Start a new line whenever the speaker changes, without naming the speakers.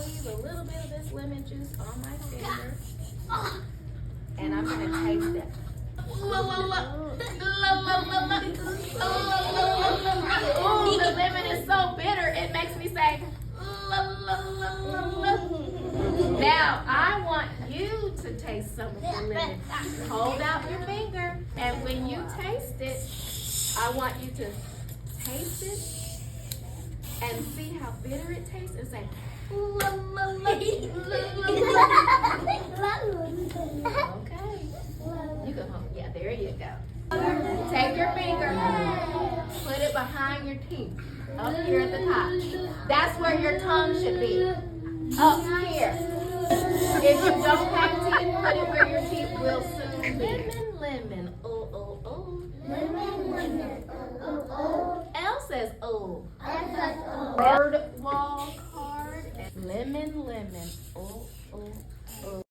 squeeze a little bit of this lemon juice on my finger. And I'm going to taste it. Oh, the lemon is so bitter, it makes me say, now I want you to taste some of the lemon. Hold out your finger, and when you taste it, I want you to taste it and see how bitter it tastes and say, okay. You can hold, yeah, there you go. Take your finger, put it behind your teeth, up here at the top. That's where your tongue should be, up here. If you don't have teeth, put it where your teeth will soon be. Lemon, lemon, oh, oh, oh. Lemon, lemon, oh, oh. L says oh. Bird wall card. Lemon, lemon, oh, oh, oh.